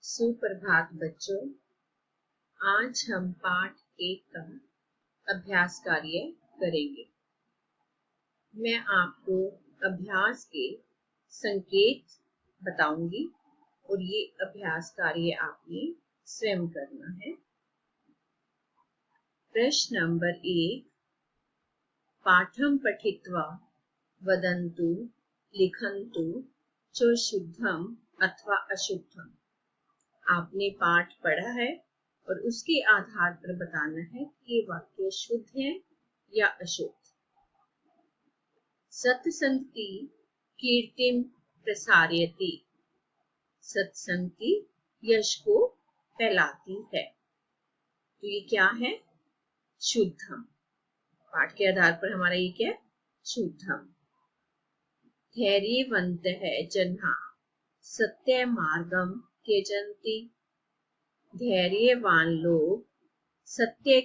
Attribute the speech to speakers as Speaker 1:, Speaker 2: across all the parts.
Speaker 1: सुप्रभात बच्चों। आज हम पाठ 1 का अभ्यास कार्य करेंगे। मैं आपको अभ्यास के संकेत बताऊंगी और ये अभ्यास कार्य आपने स्वयं करना है। प्रश्न नंबर 1, पाठं पठित्वा वदन्तु लिखन्तु च शुद्धम अथवा अशुद्धम। आपने पाठ पढ़ा है और उसके आधार पर बताना है कि ये वाक्य शुद्ध है या अशुद्ध। सत्संगति कीर्तिम प्रसारयति। सत्संग की यश को फैलाती है। तो ये क्या है? शुद्धम। पाठ के आधार पर हमारा ये क्या है? शुद्धम। धैर्यवन्तः जनाः सत्य मार्गम त्यजन्ति। धैर्यवान लोग सत्य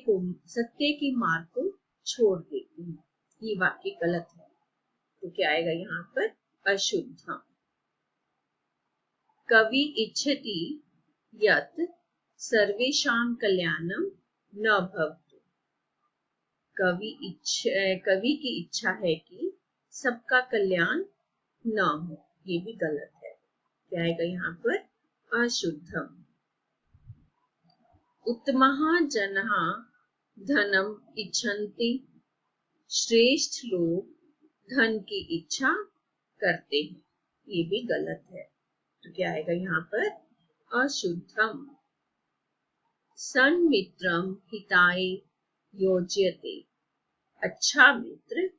Speaker 1: की मार्ग को छोड़ देते हैं। ये वाक्य गलत है, तो क्या आएगा यहाँ पर? अशुद्धम। कवि इच्छति यत् सर्वेषां कल्याणं न भवतु। कवि की इच्छा है कि सबका कल्याण न हो। ये भी गलत है, क्या आएगा यहाँ पर? अशुद्धम। उत्तमः जनः धनम इच्छन्ति। श्रेष्ठ लोग धन की इच्छा करते हैं। ये भी गलत है, तो क्या आएगा यहाँ पर? अशुद्धम। सन्मित्रम हिताय योज्यते। अच्छा मित्र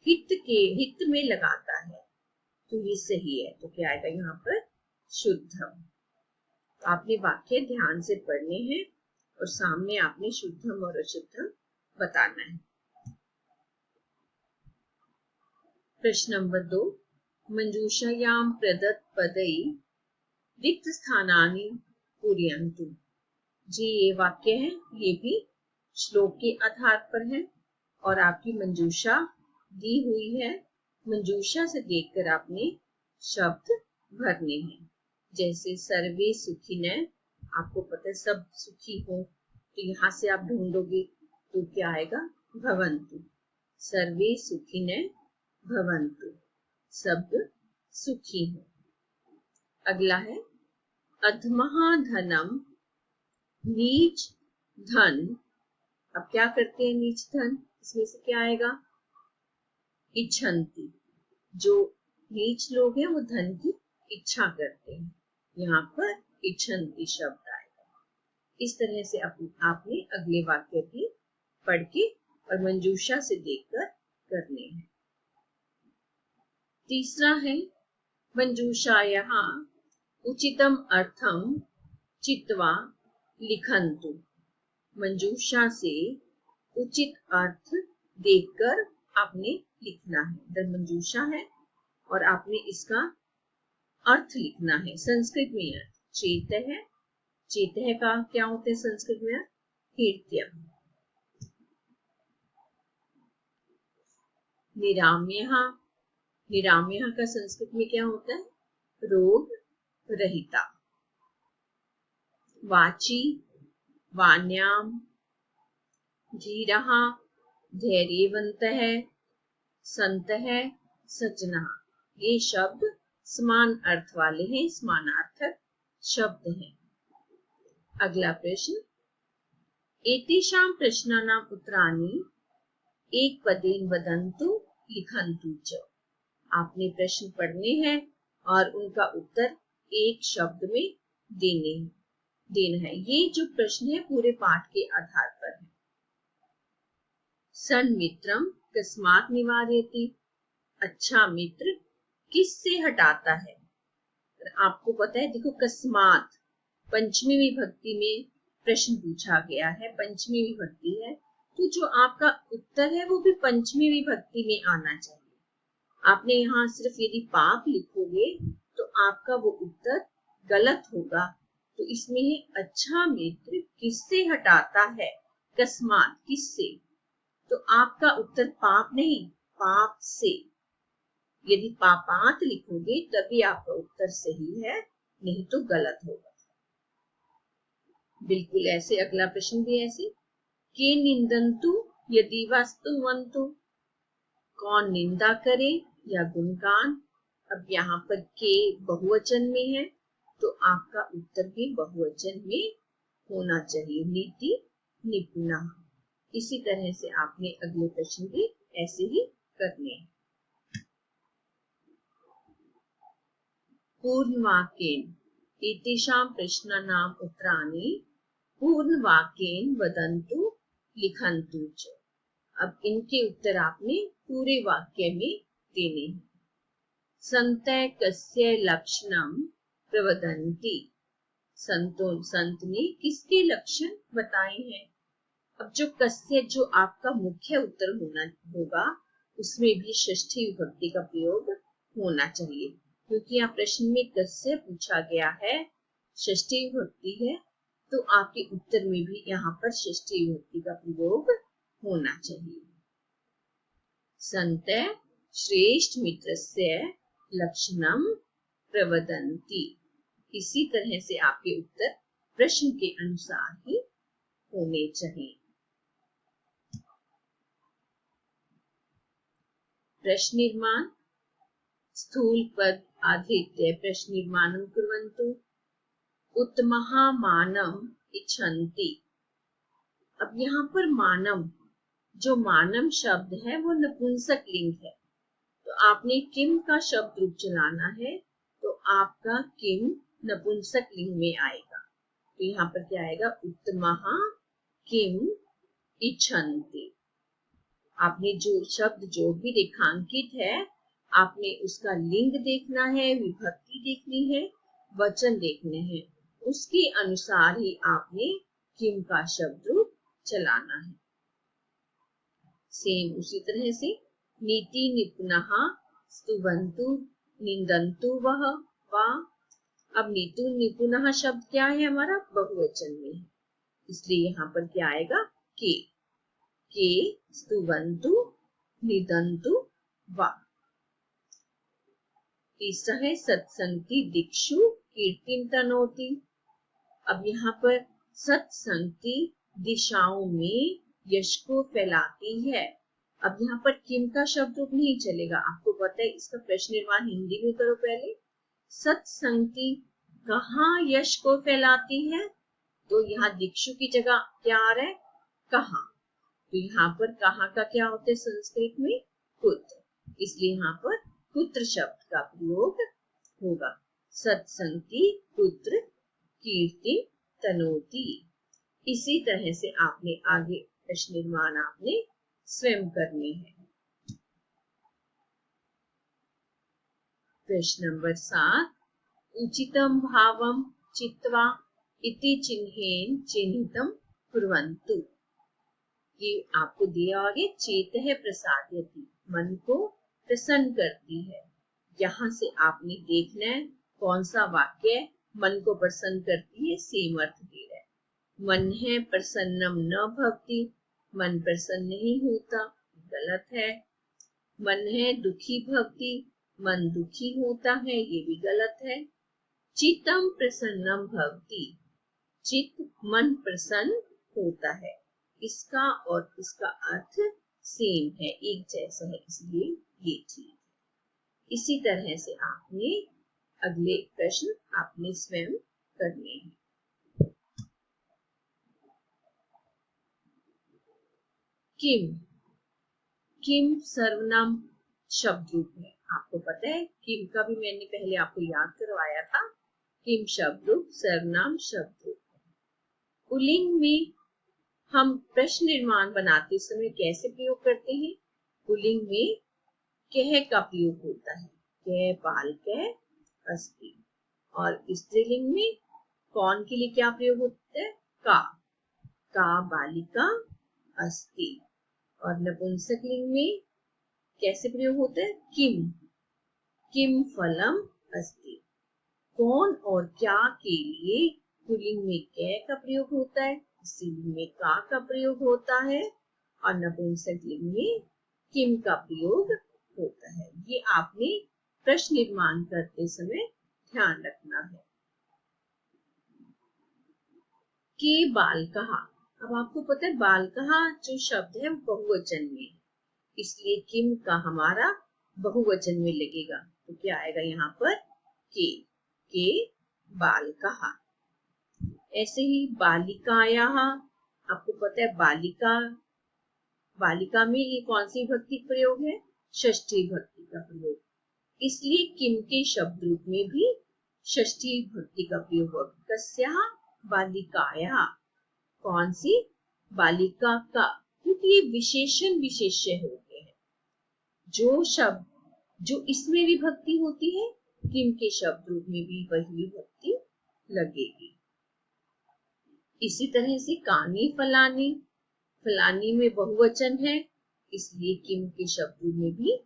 Speaker 1: हित में लगाता है, तो ये सही है, तो क्या आएगा यहाँ पर? शुद्धम। आपने वाक्य ध्यान से पढ़ने हैं और सामने आपने शुद्धम और अशुद्धम बताना है। प्रश्न नंबर 2, मंजूषायां प्रदत्त पदै रिक्त स्थानानि पूरयन्तु। जी ये वाक्य है, ये भी श्लोक के आधार पर है और आपकी मंजूषा दी हुई है। मंजूषा से देखकर आपने शब्द भरने हैं। जैसे सर्वे सुखिनः, आपको पता है सब सुखी हो, तो यहाँ से आप ढूंढोगे तो क्या आएगा? भवन्तु। सर्वे सुखिनः भवन्तु, सब सुखी हो। अगला है अधमः धनम नीच धन। अब क्या करते हैं नीच धन? इसमें से क्या आएगा? इच्छन्ति। जो नीच लोग हैं वो धन की इच्छा करते हैं। यहाँ पर इच्छन्ति शब्द आएगा। इस तरह से आपने अगले वाक्य भी पढ़ के और मंजूषा से देखकर करने हैं। तीसरा है मंजूषायाः उचितम अर्थम चित्वा लिखन्तु। मंजूषा से उचित अर्थ देखकर आपने लिखना है। इधर मंजूषा है और आपने इसका अर्थ लिखना है। संस्कृत में अर्थ चेत है। चेत का क्या होता है संस्कृत में? कीर्त्यम। निराम्यः। निराम्यः का संस्कृत में क्या होता है? रोग रहिता। वाची वाण्याम। धीरः धैर्यवन्तः। सन्तः सज्जनः। ये शब्द समान अर्थ वाले हैं, समानार्थक शब्द हैं। अगला प्रश्न, एतेषां प्रश्नानां उत्तराणि एकपदेन वदन्तु लिखन्तु च। आपने प्रश्न पढ़ने हैं और उनका उत्तर एक शब्द में देना है। ये जो प्रश्न है पूरे पाठ के आधार पर है। सन्मित्रम कस्मात् निवारयति। अच्छा मित्र किससे हटाता है? आपको पता है, देखो कस्मात पंचमी विभक्ति में प्रश्न पूछा गया है। पंचमी विभक्ति है, तो जो आपका उत्तर है वो भी पंचमी विभक्ति में आना चाहिए। आपने यहाँ सिर्फ यदि पाप लिखोगे तो आपका वो उत्तर गलत होगा। तो इसमें है अच्छा मित्र किससे हटाता है? कस्मात किससे, तो आपका उत्तर पाप नहीं, पाप से। यदि पापात लिखोगे तभी आपका उत्तर सही है, नहीं तो गलत होगा। बिल्कुल ऐसे अगला प्रश्न भी ऐसे, के निंदन्तु यदि वास्तुवन्तु, कौन निंदा करे या गुणगान। अब यहाँ पर के बहुवचन में है तो आपका उत्तर भी बहुवचन में होना चाहिए, नीति निपुणा। इसी तरह से आपने अगले प्रश्न भी ऐसे ही करने हैं। पूर्णवाक्येन एतेषां प्रश्नानाम् उत्तराणि पूर्णवाक्येन वदन्तु लिखन्तु च। अब इनके उत्तर आपने पूरे वाक्य में देने हैं। संतः कस्य लक्षणं प्रवदन्ति, संत ने किसके लक्षण बताए हैं। अब जो कस्य जो आपका मुख्य उत्तर होगा उसमें भी षष्ठी विभक्ति का प्रयोग होना चाहिए, क्योंकि यहाँ प्रश्न में कस्य पूछा गया है, षष्ठी विभक्ति है, तो आपके उत्तर में भी यहाँ पर षष्ठी विभक्ति का प्रयोग होना चाहिए। संतः श्रेष्ठ मित्रस्य लक्षणं प्रवदन्ति। इसी तरह से आपके उत्तर प्रश्न के अनुसार ही होने चाहिए। प्रश्न निर्माण, स्थूल पद आधृत्य प्रश्न निर्माणं कुर्वन्तु। उत्तमः मानम् इच्छन्ति। अब यहाँ पर मानम, जो मानम शब्द है वो नपुंसक लिंग है, तो आपने किम का शब्द रूप चलाना है, तो आपका किम नपुंसक लिंग में आएगा। तो यहाँ पर क्या आएगा, उत्तमः किम इच्छन्ति। आपने जो शब्द जो भी रेखांकित है आपने उसका लिंग देखना है, विभक्ति देखनी है, वचन देखने हैं, उसके अनुसार ही आपने किम का शब्द रूप चलाना है। सेम उसी तरह से नीति निपुणः स्तुवन्तु निंदन्तु वह वा। अब नीति निपुणः शब्द क्या है हमारा, बहुवचन में है, इसलिए यहाँ पर क्या आएगा, के स्तुवन्तु निंदन्तु वा। तीसरा है सत्संगति दिक्षु कीर्तिं तनोति। अब यहाँ पर सत्संगति दिशाओं में यश को फैलाती है। अब यहाँ पर किम का शब्द रूप नहीं चलेगा, आपको पता है, इसका प्रश्न निर्माण हिंदी में करो पहले। सत्संगति कहाँ यश को फैलाती है, तो यहाँ दिक्षु की जगह क्या आ रहा है, कहाँ। तो यहाँ पर कहाँ का क्या होता है संस्कृत में, पुत्र, इसलिए यहाँ पर पुत्र शब्द का प्रयोग होगा। सत्संगति पुत्र कीर्ति तनोति। इसी तरह से आपने आगे प्रश्न निर्माण आपने स्वयं करने हैं। प्रश्न नंबर 7, उचितं भावं चित्वा इति चिन्हेन चिन्हितं कुर्वन्तु। ये आपको दिया आगे, चेतः प्रसादयति, मन को प्रसन्न करती है। यहाँ से आपने देखना है कौन सा वाक्य मन को प्रसन्न करती है, सेम अर्थ दे रहा है। मन है प्रसन्नम न भवति, मन प्रसन्न नहीं होता, गलत है। मन है दुखी भवति, मन दुखी होता है, ये भी गलत है। चित्तम प्रसन्नम भवति, चित्त मन प्रसन्न होता है, इसका और इसका अर्थ सेम है, एक जैसा है, इसलिए ये ठीक है। इसी तरह से आपने अगले प्रश्न आपने स्वयं करने हैं। किम, किम सर्वनाम शब्द रूप है, आपको पता है किम का भी मैंने पहले आपको याद करवाया था। किम शब्द रूप सर्वनाम शब्द रूप है। पुल्लिंग में हम प्रश्न निर्माण बनाते समय कैसे प्रयोग करते हैं, पुल्लिंग में कह का प्रयोग होता है, कह बालिका अस्ति। और स्त्रीलिंग में कौन के लिए क्या प्रयोग होता है, का बालिका अस्ति। और नपुंसक लिंग में कैसे प्रयोग होता है, किम फलम अस्ति। कौन और क्या के लिए पुल्लिंग में कै का प्रयोग होता है, स्त्रीलिंग में का प्रयोग होता है, और नपुंसक लिंग में किम का प्रयोग होता है। ये आपने प्रश्न निर्माण करते समय ध्यान रखना है। के बालकः। अब आपको पता है बालकः जो शब्द है वो बहुवचन में है, इसलिए किम का हमारा बहुवचन में लगेगा, तो क्या आएगा यहाँ पर के बालकः। ऐसे ही बालिकायाः, आपको पता है बालिका में ये कौन सी विभक्ति प्रयोग है, षष्ठी विभक्ति का प्रयोग, इसलिए किम के शब्द रूप में भी षष्ठी विभक्ति का प्रयोग होगा। कस्याः बालिकायाः, कौन सी, बालिका का, क्योंकि ये विशेषण विशेष्य होते हैं। जो शब्द जो इसमें विभक्ति होती है किम के शब्द रूप में भी वही विभक्ति लगेगी। इसी तरह से कानी फलानी, फलानी में बहुवचन है, इसलिए किम के शब्द में भी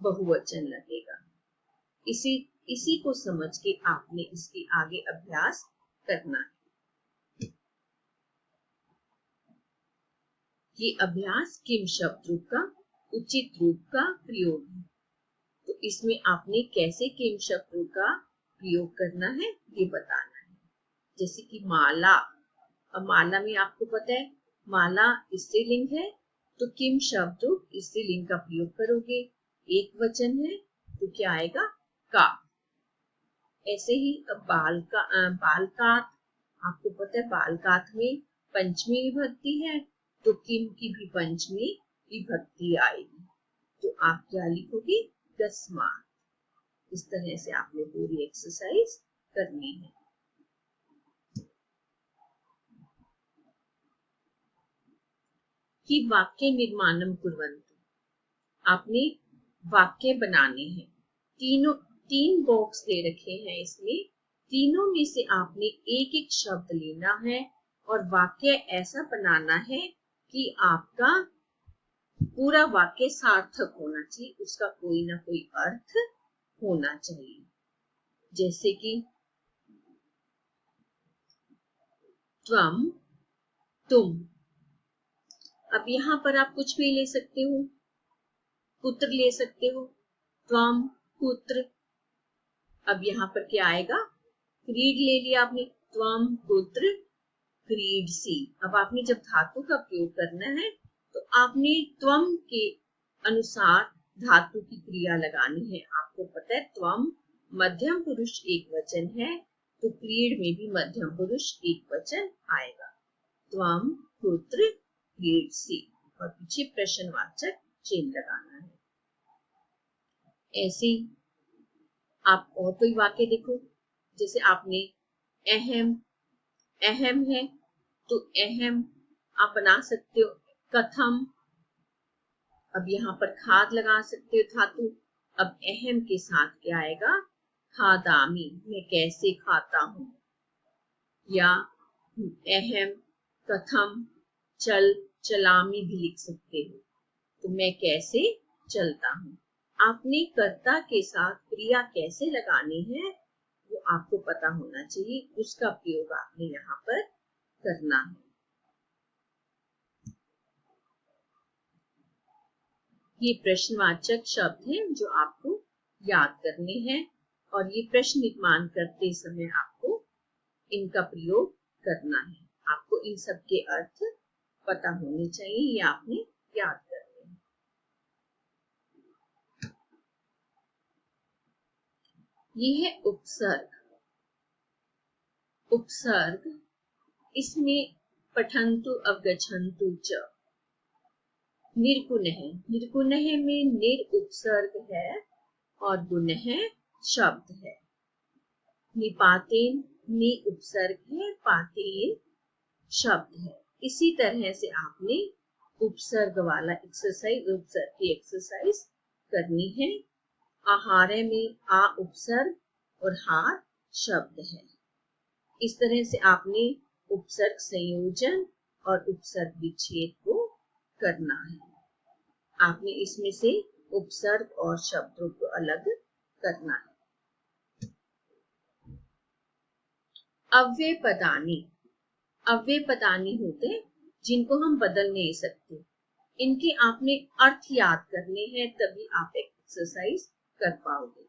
Speaker 1: बहुवचन लगेगा। इसी को समझ के आपने इसके आगे अभ्यास करना है। ये अभ्यास किम शब्द रूप का उचित रूप का प्रयोग है, तो इसमें आपने कैसे किम शब्द रूप का प्रयोग करना है ये बताना है। जैसे कि माला, अब माला में आपको पता है माला स्त्रीलिंग है, तो किम शब्द स्त्रीलिंग का प्रयोग करोगे, एक वचन है तो क्या आएगा, का। ऐसे ही अब बालकात, आपको पता है बालकात में पंचमी विभक्ति है, तो किम की भी पंचमी विभक्ति आएगी, तो आप क्या लिखोगे, दस्मात। इस तरह से आपने पूरी एक्सरसाइज करनी है। कि वाक्य निर्माणम कुर्वन्तु, आपने वाक्य बनाने हैं। तीन बॉक्स दे रखे हैं, इसमें तीनों में से आपने एक एक शब्द लेना है और वाक्य ऐसा बनाना है कि आपका पूरा वाक्य सार्थक होना चाहिए, उसका कोई ना कोई अर्थ होना चाहिए। जैसे कि त्वम, तुम, अब यहाँ पर आप कुछ भी ले सकते हो, पुत्र ले सकते हो, त्वम पुत्र। अब यहाँ पर क्या आएगा, क्रीड ले लिया आपने, त्वम पुत्र क्रीडसी। अब आपने जब धातु का प्रयोग करना है तो आपने त्वम के अनुसार धातु की क्रिया लगानी है। आपको पता है त्वम मध्यम पुरुष एक वचन है, तो क्रीड में भी मध्यम पुरुष एक वचन आएगा। त्वम पुत्र क्रीडसी, और पीछे प्रश्नवाचक चिन्ह लगाना है। ऐसे आप और कोई वाक्य देखो, जैसे आपने अहम, अहम है तो अहम आप बना सकते हो कथम। अब यहाँ पर खाद लगा सकते हो धातु। अब अहम के साथ क्या आएगा, खादामी, मैं कैसे खाता हूं, या अहम कथम चलामी भी लिख सकते हो, तो मैं कैसे चलता हूं। आपने कर्ता के साथ क्रिया कैसे लगानी है वो आपको पता होना चाहिए, उसका प्रयोग आपने यहाँ पर करना है। ये प्रश्नवाचक शब्द हैं जो आपको याद करने हैं, और ये प्रश्न निर्माण करते समय आपको इनका प्रयोग करना है। आपको इन सब के अर्थ पता होने चाहिए, ये आपने याद करने हैं। ये है उपसर्ग। उपसर्ग, इसमें पठन्तु अवगच्छन्तु च, निर्गुणः, निर्गुणः में निर उपसर्ग है और गुणः शब्द है। निपातेन, नि उपसर्ग है, पातेन शब्द है। इसी तरह से आपने उपसर्ग वाला एक्सरसाइज, उपसर्ग की एक्सरसाइज करनी है। आहार में आ उपसर्ग और हार शब्द है। इस तरह से आपने उपसर्ग संयोजन और उपसर्ग विच्छेद को करना है। आपने इसमें से उपसर्ग और शब्दों को अलग करना है। अव्यय पदानी, अव्यय पदानी होते जिनको हम बदल नहीं सकते, इनके आपने अर्थ याद करने हैं, तभी आप एक्सरसाइज कर पाओगे।